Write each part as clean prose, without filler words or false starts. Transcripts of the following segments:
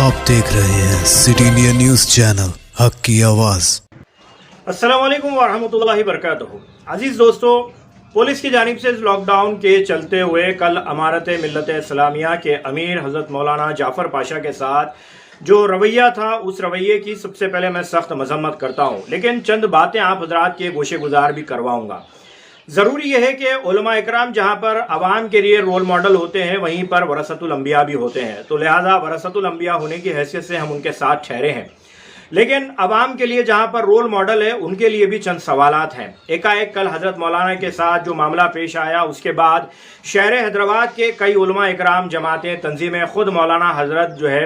आप देख रहे हैं सिटी इंडिया न्यूज चैनल, हक की आवाज। अस्सलाम वालेकुम वरहमतुल्लाहि वबरकातुहू। अजीज दोस्तों, पुलिस की जानिब से लॉकडाउन के चलते हुए कल अमारत मिल्लत इस्लामिया के अमीर हजरत मौलाना जाफर पाशा के साथ जो रवैया था, उस रवैये की सबसे पहले मैं सख्त मजम्मत करता हूँ, लेकिन चंद बातें आप हजरात के गोशे गुजार भी करवाऊंगा। ज़रूरी यह है कि उलमा इकराम जहाँ पर अवाम के लिए रोल मॉडल होते हैं, वहीं पर वरसतुल अंबिया भी होते हैं, तो लिहाजा वरसतुल अंबिया होने की हैसियत से हम उनके साथ ठहरे हैं। लेकिन अवाम के लिए जहाँ पर रोल मॉडल है, उनके लिए भी चंद सवालात हैं। एकाएक कल हज़रत मौलाना के साथ जो मामला पेश आया, उसके बाद शहर हैदराबाद के कई उलमा इकराम, जमातें, तंजीमें, खुद मौलाना हजरत जो है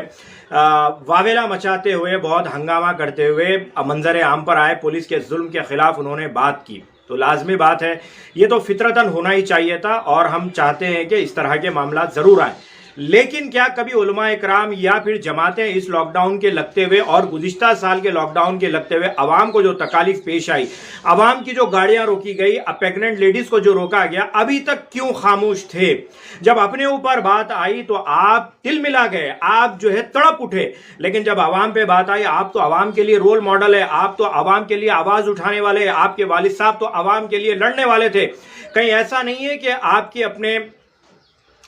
वावेला मचाते हुए, बहुत हंगामा करते हुए मंजर आम पर आए। पुलिस के जुल्म के खिलाफ उन्होंने बात की। तो लाजमी बात है, ये तो फितरतन होना ही चाहिए था और हम चाहते हैं कि इस तरह के मामला ज़रूर आए। लेकिन क्या कभी उलमा इकराम या फिर जमातें इस लॉकडाउन के लगते हुए और गुज़िश्ता साल के लॉकडाउन के लगते हुए अवाम को जो तकालीफ पेश आई, अवाम की जो गाड़ियां रोकी गई, प्रेग्नेंट लेडीज़ को जो रोका गया, अभी तक क्यों खामोश थे? जब अपने ऊपर बात आई तो आप तिल मिला गए, आप जो है तड़प उठे। लेकिन जब अवाम पे बात आई, आप तो अवाम के लिए रोल मॉडल है, आप तो अवाम के लिए आवाज़ उठाने वाले, आपके वालिद साहब तो अवाम के लिए लड़ने वाले थे। कहीं ऐसा नहीं है कि आपके अपने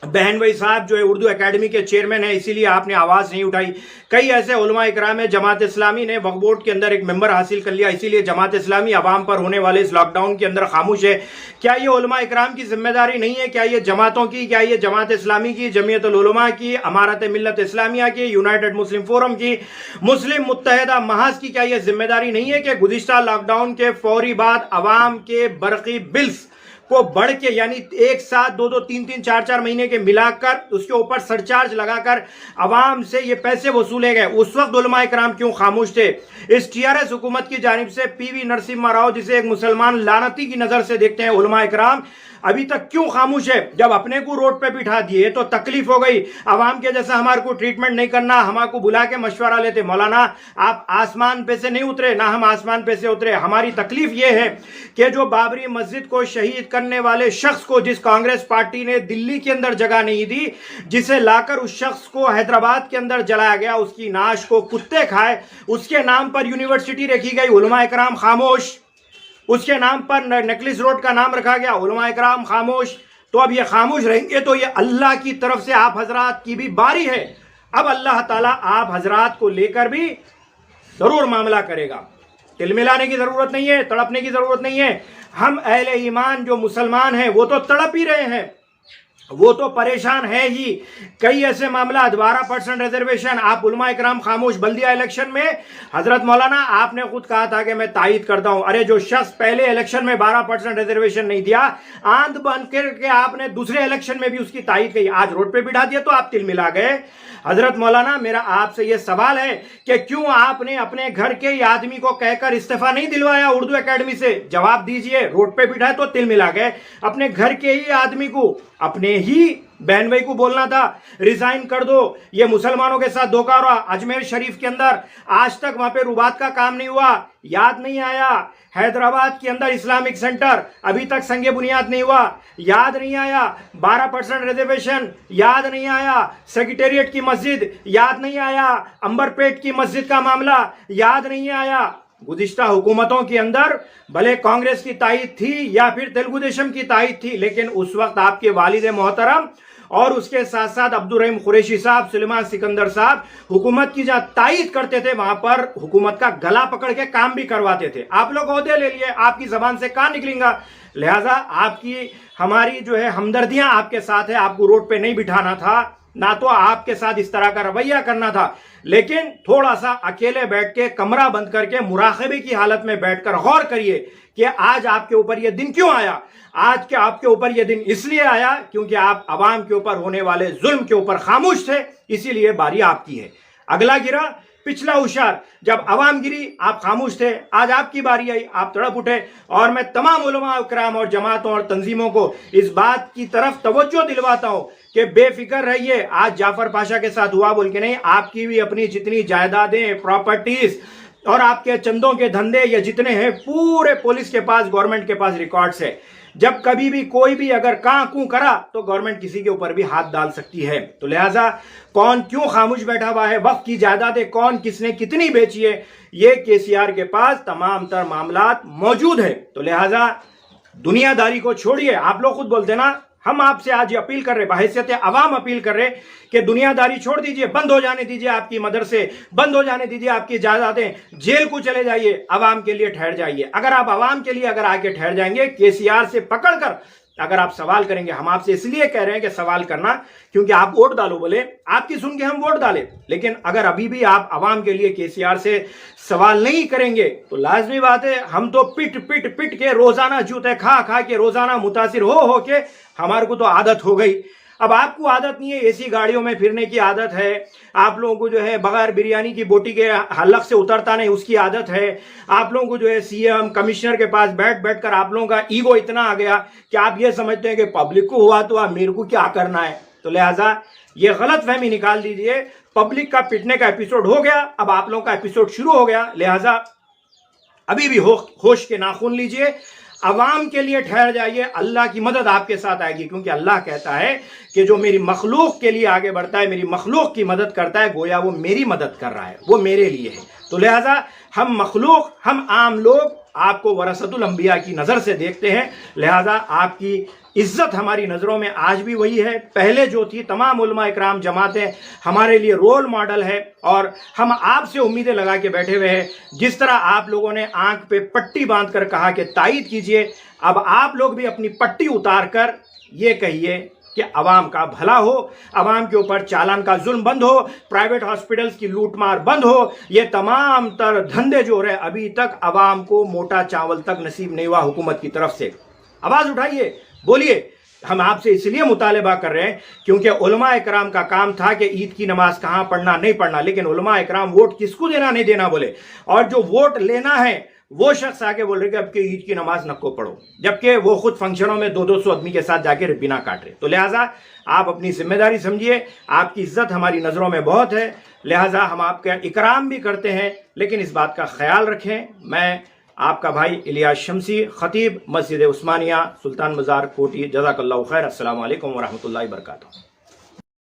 बहन भाई साहब जो है उर्दू एकेडमी के चेयरमैन है, इसीलिए आपने आवाज़ नहीं उठाई। कई ऐसे उलमा इकराम है, जमात इस्लामी ने वक्फ बोर्ड के अंदर एक मेंबर हासिल कर लिया, इसीलिए जमात इस्लामी अवाम पर होने वाले इस लॉकडाउन के अंदर खामोश है। क्या ये उलमा इकराम की जिम्मेदारी नहीं है? क्या ये जमातों की, क्या ये जमात इस्लामी की, जमीयतुल उलमा की, अमारत मिल्लत इस्लामिया की, यूनाइटेड मुस्लिम फोरम की, मुस्लिम मुत्तहिदा महाज की, क्या ये जिम्मेदारी नहीं है कि गुज़िश्ता लॉकडाउन के फौरी बाद अवाम के बरक़ी बिल्स को बढ़ के, यानी एक साथ दो दो तीन तीन चार चार महीने के मिलाकर उसके ऊपर सरचार्ज लगाकर अवाम से ये पैसे वसूले गए? उस वक्त उलमा इकराम क्यों खामोश थे? इस टीआरएस हुकूमत की जानिब से पीवी नरसिम्हा राव, जिसे एक मुसलमान लानती की नजर से देखते हैं, उलमा इकराम अभी तक क्यों खामोश है? जब अपने को रोड पे बिठा दिए तो तकलीफ हो गई। अवाम के जैसा हमारे को ट्रीटमेंट नहीं करना, हमारे को बुला के मशवरा लेते, मौलाना आप आसमान पे से नहीं उतरे, ना हम आसमान पे से उतरे। हमारी तकलीफ यह है कि जो बाबरी मस्जिद को शहीद करने वाले शख्स को, जिस कांग्रेस पार्टी ने दिल्ली के अंदर जगह नहीं दी, जिसे लाकर उस शख्स को हैदराबाद के अंदर जलाया गया, उसकी नाश को कुत्ते खाए, उसके नाम पर यूनिवर्सिटी रखी गई, उलमा इकराम खामोश। उसके नाम पर नेकलेस रोड का नाम रखा गया, उलमा इकराम खामोश। तो अब ये खामोश रहेंगे तो ये अल्लाह की तरफ से आप हजरात की भी बारी है। अब अल्लाह ताला आप हजरात को लेकर भी जरूर मामला करेगा। तिल मिलाने की जरूरत नहीं है, तड़पने की जरूरत नहीं है। हम अहले ईमान जो मुसलमान हैं वो तो तड़प ही रहे हैं, वो तो परेशान है ही। कई ऐसे मामला, 12% रिजर्वेशन, आप उलमा इकराम खामोश। बल्दिया इलेक्शन में हजरत मौलाना आपने खुद कहा था कि मैं तायद करता हूं। अरे जो शख्स पहले इलेक्शन में 12% रिजर्वेशन नहीं दिया, आंध बन करके आपने दूसरे इलेक्शन में भी उसकी तायद की, आज रोड पे बिठा दिया तो आप तिल मिला गए। हजरत मौलाना, मेरा आपसे यह सवाल है कि क्यों आपने अपने घर के ही आदमी को कहकर इस्तीफा नहीं दिलवाया उर्दू एकेडमी से? जवाब दीजिए। रोड पे बिठाए तो तिल मिला गए। अपने घर के ही आदमी को, अपने ही बहन भाई को बोलना था रिजाइन कर दो। ये मुसलमानों के साथ धोखा रहा। अजमेर शरीफ के अंदर आज तक वहां पे रुबात का काम नहीं हुआ, याद नहीं आया। हैदराबाद के अंदर इस्लामिक सेंटर अभी तक संगे बुनियाद नहीं हुआ, याद नहीं आया। 12% रिजर्वेशन याद नहीं आया। सेक्रेटेरिएट की मस्जिद याद नहीं आया। अंबरपेट की मस्जिद का मामला याद नहीं आया। गुज़िश्ता हुकूमतों के अंदर भले कांग्रेस की तायद थी या फिर तेलुगु देशम की तायद थी, लेकिन उस वक्त आपके वालिद मोहतरम और उसके साथ साथ अब्दुल रहीम कुरैशी साहब, सुलेमान सिकंदर साहब हुकूमत की जहां तायद करते थे, वहां पर हुकूमत का गला पकड़ के काम भी करवाते थे। आप लोग ओहदे ले लिए, आपकी जबान से कहां निकलेगा? लिहाजा आपकी हमारी जो है हमदर्दियां आपके साथ है। आपको रोड पे नहीं बिठाना था, ना तो आपके साथ इस तरह का रवैया करना था, लेकिन थोड़ा सा अकेले बैठ के, कमरा बंद करके, मुराकबे की हालत में बैठकर गौर करिए कि आज आपके ऊपर यह दिन क्यों आया। आज के आपके ऊपर यह दिन इसलिए आया क्योंकि आप अवाम के ऊपर होने वाले जुल्म के ऊपर खामोश थे, इसीलिए बारी आपकी है। अगला गिरा पिछला होशियार, जब अवाम गिरी आप खामोश थे, आज आपकी बारी आई, आप तड़प उठे। और मैं तमाम उलमा इकराम और जमातों और तंजीमों को इस बात की तरफ तवज्जो दिलवाता हूं कि बेफिक्र रहिए। आज जाफर पाशा के साथ हुआ बोल के नहीं, आपकी भी अपनी जितनी जायदादें, प्रॉपर्टीज और आपके चंदों के धंधे या जितने हैं, पूरे पुलिस के पास, गवर्नमेंट के पास रिकॉर्ड्स है। जब कभी भी कोई भी अगर कां कूं करा तो गवर्नमेंट किसी के ऊपर भी हाथ डाल सकती है। तो लिहाजा कौन क्यों खामोश बैठा हुआ है, वक्त की जायदादें कौन किसने कितनी बेची है, ये केसीआर के पास तमाम तर मामलात मौजूद है। तो लिहाजा दुनियादारी को छोड़िए, आप लोग खुद बोलते ना, हम आपसे आज अपील कर रहे, बहैसियत अवाम अपील कर रहे कि दुनियादारी छोड़ दीजिए, बंद हो जाने दीजिए आपकी मदरसे, बंद हो जाने दीजिए आपकी जायदादें, जेल को चले जाइए, अवाम के लिए ठहर जाइए। अगर आप अवाम के लिए अगर आके ठहर जाएंगे, केसीआर से पकड़कर अगर आप सवाल करेंगे, हम आपसे इसलिए कह रहे हैं कि सवाल करना, क्योंकि आप वोट डालो, बोले आपकी सुन के हम वोट डालें, लेकिन अगर अभी भी आप अवाम के लिए केसीआर से सवाल नहीं करेंगे तो लाजमी बात है हम तो पिट पिट पिट के रोजाना जूते खा खा के रोजाना मुतासिर हो के हमारे को तो आदत हो गई। अब आपको आदत नहीं है, एसी गाड़ियों में फिरने की आदत है, आप लोगों को जो है बगैर बिरयानी की बोटी के हलक से उतरता नहीं उसकी आदत है, आप लोगों को जो है सीएम कमिश्नर के पास बैठ बैठ कर आप लोगों का ईगो इतना आ गया कि आप ये समझते हैं कि पब्लिक को हुआ तो अब मेरे को क्या करना है। तो लिहाजा ये गलत फहमी निकाल दीजिए, पब्लिक का पिटने का एपिसोड हो गया, अब आप लोगों का एपिसोड शुरू हो गया। लिहाजा अभी भी होश के नाखून लीजिए, अवाम के लिए ठहर जाइए, अल्लाह की मदद आपके साथ आएगी, क्योंकि अल्लाह कहता है कि जो मेरी मखलूक के लिए आगे बढ़ता है, मेरी मखलूक की मदद करता है, गोया वो मेरी मदद कर रहा है, वो मेरे लिए है। तो लिहाजा हम मखलूक, हम आम लोग आपको वरसतुल अंबिया की नज़र से देखते हैं, लिहाजा आपकी इज्जत हमारी नज़रों में आज भी वही है, पहले जो थी। तमाम उलमा इकराम जमातें हमारे लिए रोल मॉडल है और हम आपसे उम्मीदें लगा के बैठे हुए हैं। जिस तरह आप लोगों ने आंख पे पट्टी बांध कर कहा कि तायीद कीजिए, अब आप लोग भी अपनी पट्टी उतार कर ये कहिए कि अवाम का भला हो, अवाम के ऊपर चालान का जुल्म बंद हो, प्राइवेट हॉस्पिटल्स की लूटमार बंद हो, ये तमाम तर धंधे जो रहे अभी तक अवाम को मोटा चावल तक नसीब नहीं हुआ हुकूमत की तरफ से। आवाज उठाइए, बोलिए। हम आपसे इसलिए मुतालबा कर रहे हैं क्योंकि उलमा इकराम का काम था कि ईद की नमाज कहाँ पढ़ना नहीं पढ़ना, लेकिन उलमा इकराम वोट किसको देना नहीं देना बोले, और जो वोट लेना है वो शख्स आके बोल रहे कि अब के ईद की नमाज नको पढ़ो, जबकि वो खुद फंक्शनों में 200 आदमी के साथ जाके रिबिना काट रहे। तो लिहाजा आप अपनी जिम्मेदारी समझिए, आपकी इज्जत हमारी नज़रों में बहुत है, लिहाजा हम आपका इकराम भी करते हैं, लेकिन इस बात का ख्याल रखें। मैं आपका भाई इलियास शमसी, खतीब मस्जिद उस्मानिया, सुल्तान बाजार, कोटी। जज़ाकल्लाहु खैर। अस्सलामु अलैकुम वरहमतुल्लाहि वबरकातुहू।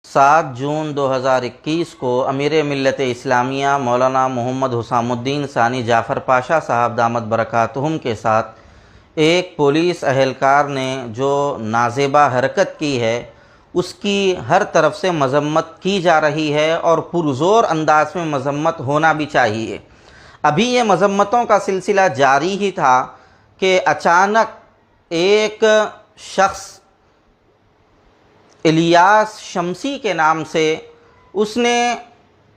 7 जून 2021 को अमीर मिल्लत इस्लामिया मौलाना मोहम्मद हुसामुद्दीन सानी जाफ़र पाशा साहब दामत बरकातुहुम के साथ एक पुलिस अहलकार ने जो नाज़ेबा हरकत की है उसकी हर तरफ से मजम्मत की जा रही है और पुरज़ोर अंदाज में मजम्मत होना भी चाहिए। अभी ये मजम्मतों का सिलसिला जारी ही था कि अचानक एक शख्स इलियास शमसी के नाम से उसने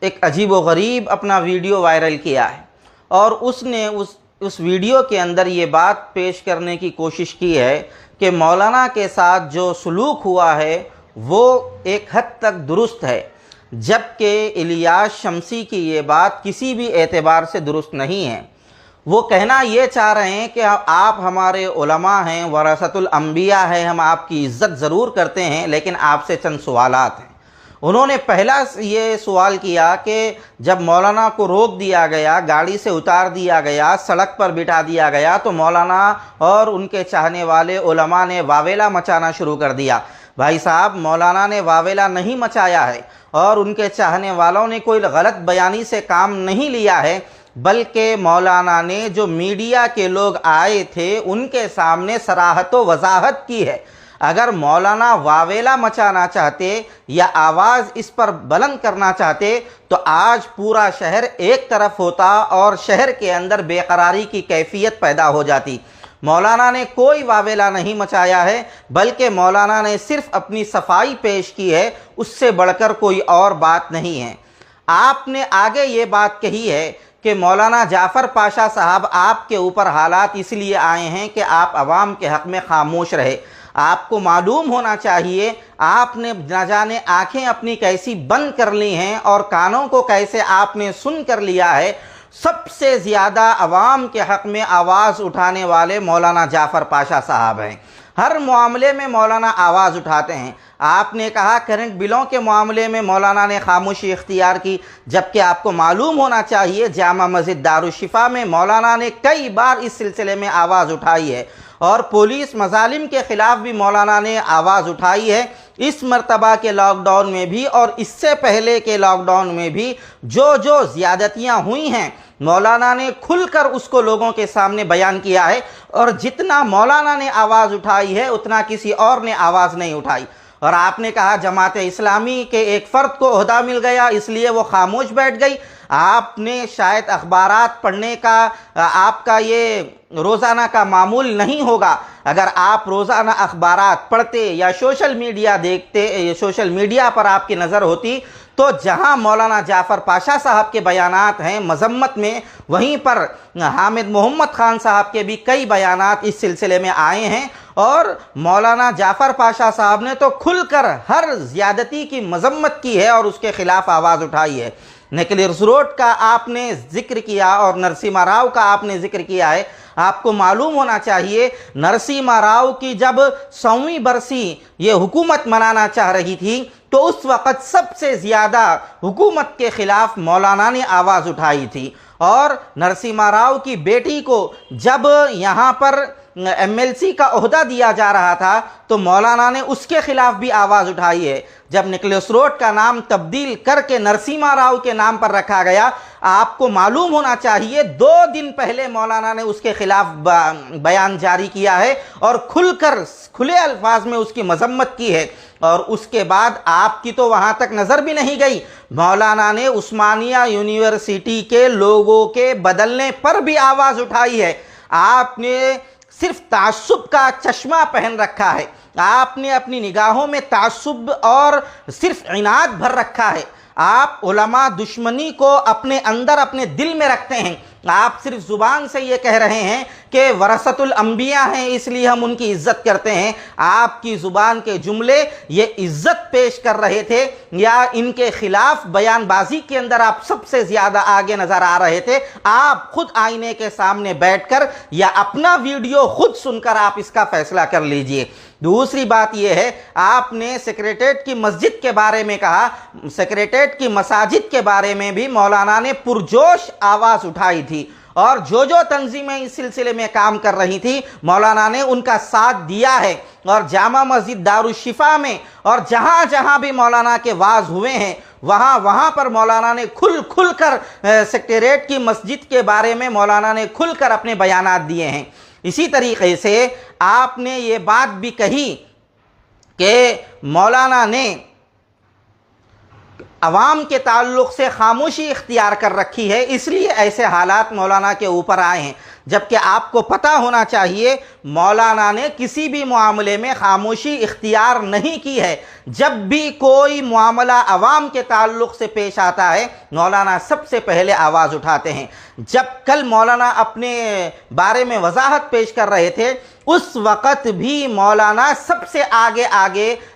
एक अजीब व गरीब अपना वीडियो वायरल किया है और उसने उस वीडियो के अंदर ये बात पेश करने की कोशिश की है कि मौलाना के साथ जो सलूक हुआ है वो एक हद तक दुरुस्त है, जबकि इलियास शमसी की ये बात किसी भी एतबार से दुरुस्त नहीं है। वो कहना ये चाह रहे हैं कि आप हमारे उलमा हैं, वरसतुल अंबिया है, हम आपकी इज़्ज़त ज़रूर करते हैं, लेकिन आपसे चंद सवालात हैं। उन्होंने पहला ये सवाल किया कि जब मौलाना को रोक दिया गया, गाड़ी से उतार दिया गया, सड़क पर बिठा दिया गया, तो मौलाना और उनके चाहने वाले उलमा ने वावेला मचाना शुरू कर दिया। भाई साहब, मौलाना ने वावेला नहीं मचाया है और उनके चाहने वालों ने कोई गलत बयानी से काम नहीं लिया है, बल्कि मौलाना ने जो मीडिया के लोग आए थे उनके सामने सराहत व वजाहत की है। अगर मौलाना वावेला मचाना चाहते या आवाज़ इस पर बुलंद करना चाहते तो आज पूरा शहर एक तरफ होता और शहर के अंदर बेकरारी की कैफियत पैदा हो जाती। मौलाना ने कोई वावेला नहीं मचाया है, बल्कि मौलाना ने सिर्फ अपनी सफाई पेश की है, उससे बढ़कर कोई और बात नहीं है। आपने आगे ये बात कही है कि मौलाना जाफ़र पाशा साहब आपके ऊपर हालात इसलिए आए हैं कि आप अवाम के हक़ में खामोश रहे। आपको मालूम होना चाहिए आपने न जाने आँखें अपनी कैसी बंद कर ली हैं और कानों को कैसे आपने सुन कर लिया है। सबसे ज़्यादा अवाम के हक़ में आवाज़ उठाने वाले मौलाना जाफ़र पाशा साहब हैं। हर मामले में मौलाना आवाज़ उठाते हैं। आपने कहा करंट बिलों के मामले में मौलाना ने खामोशी इख्तियार की, जबकि आपको मालूम होना चाहिए जामा मस्जिद दारुशिफा में मौलाना ने कई बार इस सिलसिले में आवाज़ उठाई है और पुलिस मजालिम के ख़िलाफ़ भी मौलाना ने आवाज़ उठाई है। इस मरतबा के लॉकडाउन में भी और इससे पहले के लॉकडाउन में भी जो जो ज़्यादतियाँ हुई हैं मौलाना ने खुलकर उसको लोगों के सामने बयान किया है, और जितना मौलाना ने आवाज़ उठाई है उतना किसी और ने आवाज़ नहीं उठाई। और आपने कहा जमात इस्लामी के एक फ़र्द को ओहदा मिल गया इसलिए वो खामोश बैठ गई। आपने शायद अखबारात पढ़ने का आपका ये रोज़ाना का मामूल नहीं होगा। अगर आप रोज़ाना अखबारात पढ़ते या सोशल मीडिया देखते, सोशल मीडिया पर आपकी नज़र होती, तो जहां मौलाना जाफ़र पाशा साहब के बयानात हैं मज़म्मत में, वहीं पर हामिद मोहम्मद ख़ान साहब के भी कई बयानात इस सिलसिले में आए हैं। और मौलाना जाफ़र पाशा साहब ने तो खुलकर हर ज़्यादती की मज़म्मत की है और उसके ख़िलाफ़ आवाज़ उठाई है। नेकलेस रोड का आपने ज़िक्र किया और नरसिम्हा राव का आपने ज़िक्र किया है। आपको मालूम होना चाहिए नरसिम्हा राव की जब 100वीं बरसी ये हुकूमत मनाना चाह रही थी तो उस वक़्त सबसे ज़्यादा हुकूमत के ख़िलाफ़ मौलाना ने आवाज़ उठाई थी। और नरसिम्हा राव की बेटी को जब यहाँ पर MLC का ओहदा दिया जा रहा था तो मौलाना ने उसके ख़िलाफ़ भी आवाज़ उठाई है। जब नेकलेस रोड का नाम तब्दील करके नरसिम्हा राव के नाम पर रखा गया, आपको मालूम होना चाहिए 2 दिन पहले मौलाना ने उसके ख़िलाफ़ बयान जारी किया है और खुले अल्फाज में उसकी मज़म्मत की है। और उसके बाद आपकी तो वहाँ तक नज़र भी नहीं गई, मौलाना ने उस्मानिया यूनिवर्सिटी के लोगों के बदलने पर भी आवाज़ उठाई है। आपने सिर्फ तासुब का चश्मा पहन रखा है, आपने अपनी निगाहों में तासुब और सिर्फ इनाद भर रखा है। आप उलमा दुश्मनी को अपने अंदर अपने दिल में रखते हैं। आप सिर्फ ज़ुबान से ये कह रहे हैं कि वरसतुल अंबिया हैं इसलिए हम उनकी इज़्ज़त करते हैं। आपकी ज़ुबान के जुमले ये इज़्ज़त पेश कर रहे थे या इनके ख़िलाफ़ बयानबाजी के अंदर आप सबसे ज़्यादा आगे नज़र आ रहे थे। आप खुद आईने के सामने बैठकर या अपना वीडियो खुद सुनकर आप इसका फ़ैसला कर लीजिए। दूसरी बात यह है, आपने सेक्रेटेरिएट की मस्जिद के बारे में कहा, सेक्रेटेरिएट की मसाजिद के बारे में भी मौलाना ने पुरजोश आवाज़ उठाई थी और जो जो तंजीमें इस सिलसिले में काम कर रही थी मौलाना ने उनका साथ दिया है। और जामा मस्जिद दारुशिफा में और जहाँ जहाँ भी मौलाना के वाज हुए हैं वहाँ पर मौलाना ने खुल कर सेक्रेटेरिएट की मस्जिद के बारे में मौलाना ने खुलकर अपने बयानात दिए हैं। इसी तरीके से आपने ये बात भी कही कि मौलाना ने अवाम के ताल्लुक़ से खामोशी इख्तियार कर रखी है इसलिए ऐसे हालात मौलाना के ऊपर आए हैं। जबकि आपको पता होना चाहिए मौलाना ने किसी भी मामले में खामोशी इख्तियार नहीं की है। जब भी कोई मामला अवाम के ताल्लुक़ से पेश आता है मौलाना सबसे पहले आवाज़ उठाते हैं। जब कल मौलाना अपने बारे में वजाहत पेश कर रहे थे उस वक़्त भी मौलाना सबसे आगे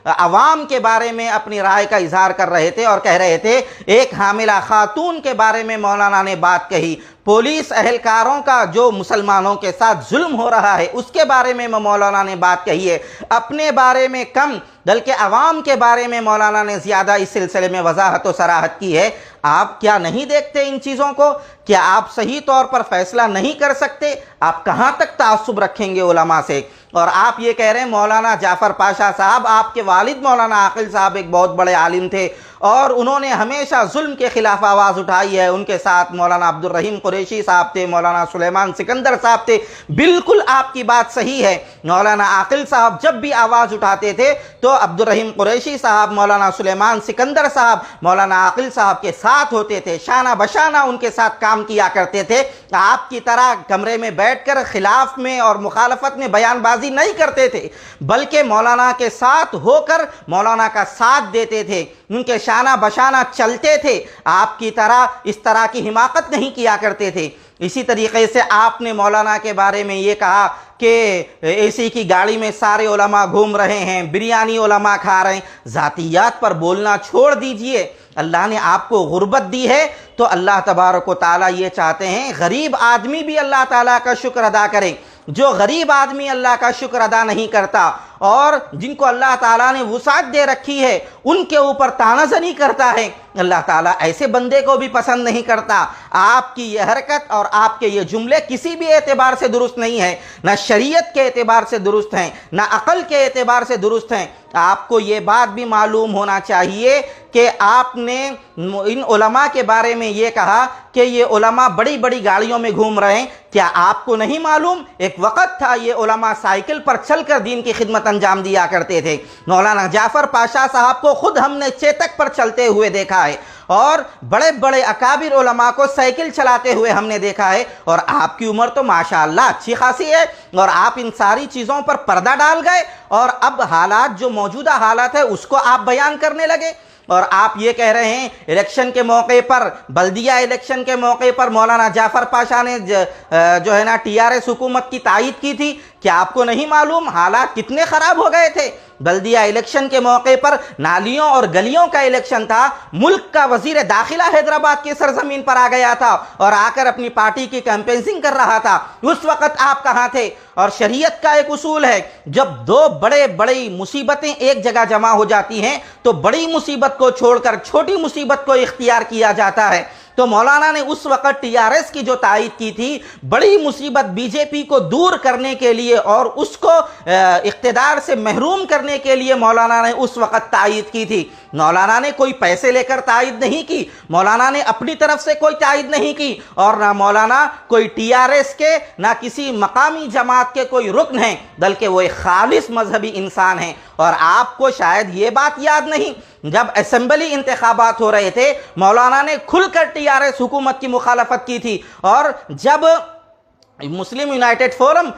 अवाम के बारे में अपनी राय का इजहार कर रहे थे और कह रहे थे। एक हामिला खातून के बारे में मौलाना ने बात कही, पुलिस अहलकारों का जो मुसलमानों के साथ जुल्म हो रहा है उसके बारे में मौलाना ने बात कही है। अपने बारे में कम बल्कि अवाम के बारे में मौलाना ने ज़्यादा इस सिलसिले में वजाहत और सराहत की है। आप क्या नहीं देखते इन चीज़ों को? क्या आप सही तौर पर फैसला नहीं कर सकते? आप कहाँ तक तासुब रखेंगे उलमा से? और आप ये कह रहे हैं मौलाना जाफ़र पाशा साहब, आपके वालिद मौलाना आकिल साहब एक बहुत बड़े आलिम थे और उन्होंने हमेशा जुल्म के ख़िलाफ़ आवाज़ उठाई है। उनके साथ मौलाना अब्दुल रहीम कुरैशी साहब थे, मौलाना सुलेमान सिकंदर साहब थे। बिल्कुल आपकी बात सही है। मौलाना आकिल साहब जब भी आवाज़ उठाते थे तो अब्दुल रहीम कुरैशी साहब, मौलाना सुलेमान सिकंदर साहब मौलाना आकिल साहब के साथ होते थे, शाना बशाना उनके साथ काम किया करते थे। आपकी तरह कमरे में बैठकर खिलाफ में और मुखालफत में बयानबाजी नहीं करते थे, बल्कि मौलाना के साथ होकर मौलाना का साथ देते थे, उनके शाना बशाना चलते थे। आपकी तरह इस तरह की हिमाकत नहीं किया करते थे। इसी तरीके से आपने मौलाना के बारे में ये कहा कि एसी की गाड़ी में सारे उलमा घूम रहे हैं, बिरयानी उलमा खा रहे हैं। ज़ातियात पर बोलना छोड़ दीजिए। अल्लाह ने आपको गुर्बत दी है तो अल्लाह तबारक व तआला ये चाहते हैं गरीब आदमी भी अल्लाह ताला का शुक्र अदा करे। जो गरीब आदमी अल्लाह का शुक्र अदा नहीं करता और जिनको अल्लाह ताला ने वुसात दे रखी है उनके ऊपर तानाजनी करता है, अल्लाह ताला ऐसे बंदे को भी पसंद नहीं करता। आपकी ये हरकत और आपके ये जुमले किसी भी एतबार से दुरुस्त नहीं है, ना शरीयत के एतबार से दुरुस्त हैं, ना अक़ल के एतबार से दुरुस्त हैं। आपको ये बात भी मालूम होना चाहिए कि आपने इन उलमा के बारे में ये कहा कि ये उलमा बड़ी बड़ी गाड़ियों में घूम रहे हैं। क्या आपको नहीं मालूम एक वक़्त था ये उलमा साइकिल पर चलकर दीन की खिदमत अंजाम दिया करते थे। मौलाना जाफ़र पाशा साहब को खुद हमने चेतक पर चलते हुए देखा है और बड़े बड़े अकाबिर उलमा को साइकिल चलाते हुए हमने देखा है। और आपकी उम्र तो माशाअल्लाह अच्छी खासी है और आप इन सारी चीज़ों पर पर्दा डाल गए और अब हालात जो मौजूदा हालात है उसको आप बयान करने लगे। और आप ये कह रहे हैं इलेक्शन के मौके पर, बल्दिया इलेक्शन के मौके पर मौलाना जाफ़र पाशा ने जो है ना TRS हुकूमत की तायीद की थी। क्या आपको नहीं मालूम हालात कितने ख़राब हो गए थे? बल्दिया इलेक्शन के मौके पर नालियों और गलियों का इलेक्शन था, मुल्क का वजीर दाखिला हैदराबाद की सरजमीन पर आ गया था और आकर अपनी पार्टी की कैंपेनिंग कर रहा था। उस वक़्त आप कहाँ थे? और शरीयत का एक उसूल है, जब दो बड़े बड़ी मुसीबतें एक जगह जमा हो जाती हैं तो बड़ी मुसीबत को छोड़कर छोटी मुसीबत को इख्तियार किया जाता है। तो मौलाना ने उस वक़्त TRS की जो तायीद की थी, बड़ी मुसीबत बीजेपी को दूर करने के लिए और उसको इख्तिदार से महरूम करने के लिए मौलाना ने उस वक़्त तायीद की थी। मौलाना ने कोई पैसे लेकर तायीद नहीं की, मौलाना ने अपनी तरफ से कोई तायीद नहीं की और ना मौलाना कोई TRS के ना किसी मकामी जमात के कोई रुकन हैं, बल्कि वो एक खालिस मजहबी इंसान हैं। और आपको शायद ये बात याद नहीं, जब असेंबली इंतखाबात हो रहे थे मौलाना ने खुलकर TRS हुकूमत की मुखालफत की थी और जब मुस्लिम यूनाइटेड फोरम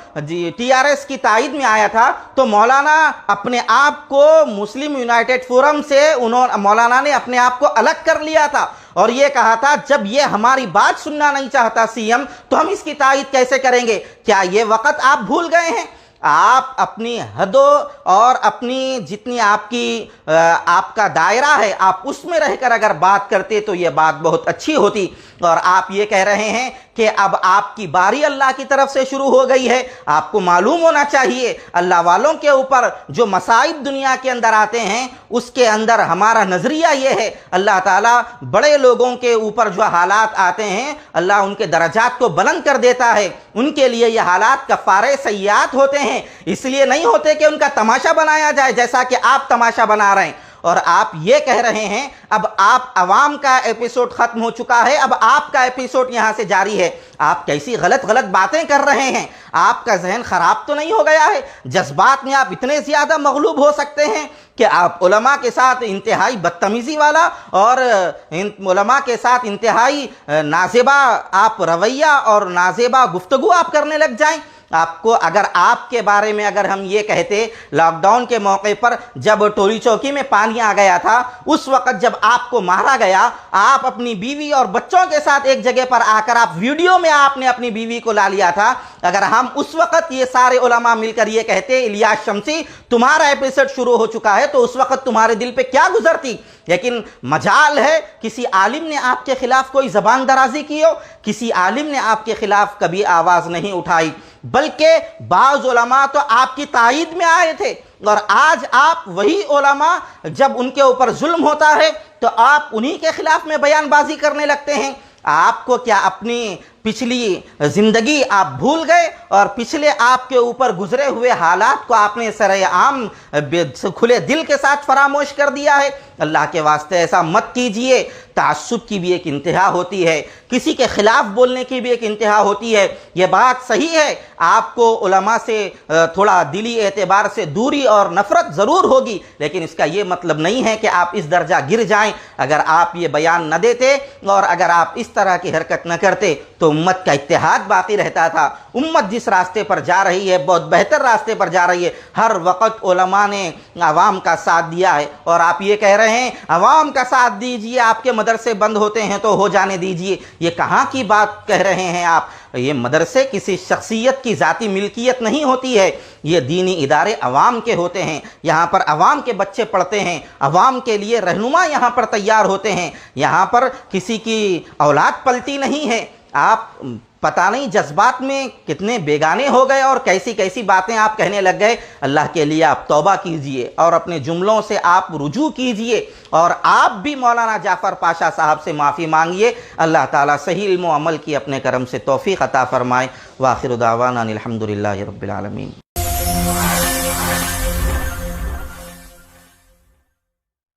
TRS की तायीद में आया था तो मौलाना अपने आप को मुस्लिम यूनाइटेड फोरम से मौलाना ने अपने आप को अलग कर लिया था और ये कहा था जब ये हमारी बात सुनना नहीं चाहता CM तो हम इसकी तायीद कैसे करेंगे। क्या ये वक़्त आप भूल गए हैं? आप अपनी हदों और अपनी जितनी आपका दायरा है आप उसमें रहकर अगर बात करते तो ये बात बहुत अच्छी होती। और आप ये कह रहे हैं कि अब आपकी बारी अल्लाह की तरफ से शुरू हो गई है। आपको मालूम होना चाहिए अल्लाह वालों के ऊपर जो मसाइब दुनिया के अंदर आते हैं उसके अंदर हमारा नज़रिया ये है, अल्लाह ताला बड़े लोगों के ऊपर जो हालात आते हैं अल्लाह उनके दर्जात को बुलंद कर देता है। उनके लिए ये हालात कफ़ारे सय्यात होते हैं, इसलिए नहीं होते कि उनका तमाशा बनाया जाए जैसा कि आप तमाशा बना रहे हैं। और आप ये कह रहे हैं अब आप अवाम का एपिसोड ख़त्म हो चुका है, अब आपका एपिसोड यहाँ से जारी है। आप कैसी गलत गलत बातें कर रहे हैं? आपका जहन ख़राब तो नहीं हो गया है? जज्बात में आप इतने ज़्यादा मगलूब हो सकते हैं कि आप उलमा के साथ इंतहाई बदतमीज़ी वाला और उलमा के साथ इंतहाई नाज़ेबा आप रवैया और नाज़ेबा गुफ्तगू आप करने लग जाएं। आपको अगर आपके बारे में अगर हम ये कहते लॉकडाउन के मौके पर जब टोली चौकी में पानी आ गया था उस वक़्त जब आपको मारा गया, आप अपनी बीवी और बच्चों के साथ एक जगह पर आकर आप वीडियो में आपने अपनी बीवी को ला लिया था, अगर हम उस वक़्त ये सारे उलमा मिलकर ये कहते इलियास शम्सी तुम्हारा एपिसोड शुरू हो चुका है, तो उस वक़्त तुम्हारे दिल पे क्या गुजरती। लेकिन मजाल है किसी आलिम ने आपके खिलाफ कोई ज़बान दराजी की हो, किसी आलिम ने आपके खिलाफ कभी आवाज़ नहीं उठाई, बल्कि बाज़ उलमा तो आपकी तायीद में आए थे। और आज आप वही उलमा जब उनके ऊपर जुल्म होता है तो आप उन्हीं के खिलाफ में बयानबाजी करने लगते हैं। आपको क्या अपनी पिछली ज़िंदगी आप भूल गए और पिछले आपके ऊपर गुजरे हुए हालात को आपने सरेआम खुले दिल के साथ फरामोश कर दिया है? अल्लाह के वास्ते ऐसा मत कीजिए। तासुब की भी एक इंतहा होती है, किसी के ख़िलाफ़ बोलने की भी एक इंतहा होती है। ये बात सही है, आपको उलमा से थोड़ा दिली एतबार से दूरी और नफ़रत ज़रूर होगी, लेकिन इसका ये मतलब नहीं है कि आप इस दर्जा गिर जाएं। अगर आप ये बयान न देते और अगर आप इस तरह की हरकत न करते तो उम्मत का इत्तेहाद बाकी रहता था। उम्मत जिस रास्ते पर जा रही है बहुत बेहतर रास्ते पर जा रही है। हर वक़्त उलमा ने आवाम का साथ दिया है और आप ये कह रहे हैं आवाम का साथ दीजिए, आपके मदरसे बंद होते हैं तो हो जाने दीजिए। ये कहाँ की बात कह रहे हैं आप? ये मदरसे किसी शख्सियत की ज़ाती मिल्कियत नहीं होती है, ये दीनी इदारे अवाम के होते हैं। यहाँ पर अवाम के बच्चे पढ़ते हैं, अवाम के लिए रहनुमा यहाँ पर तैयार होते हैं। यहाँ पर किसी की औलाद पलती नहीं है। आप पता नहीं जज्बात में कितने बेगाने हो गए और कैसी कैसी बातें आप कहने लग गए। अल्लाह के लिए आप तौबा कीजिए और अपने जुमलों से आप रुजू कीजिए और आप भी मौलाना जाफ़र पाशा साहब से माफ़ी मांगिए। अल्लाह ताला सही इल्म व अमल की अपने करम से तौफीक अता फरमाए। व आखिर दावाना अनिल हम्दुलिल्लाहि रब्बिल आलमीन।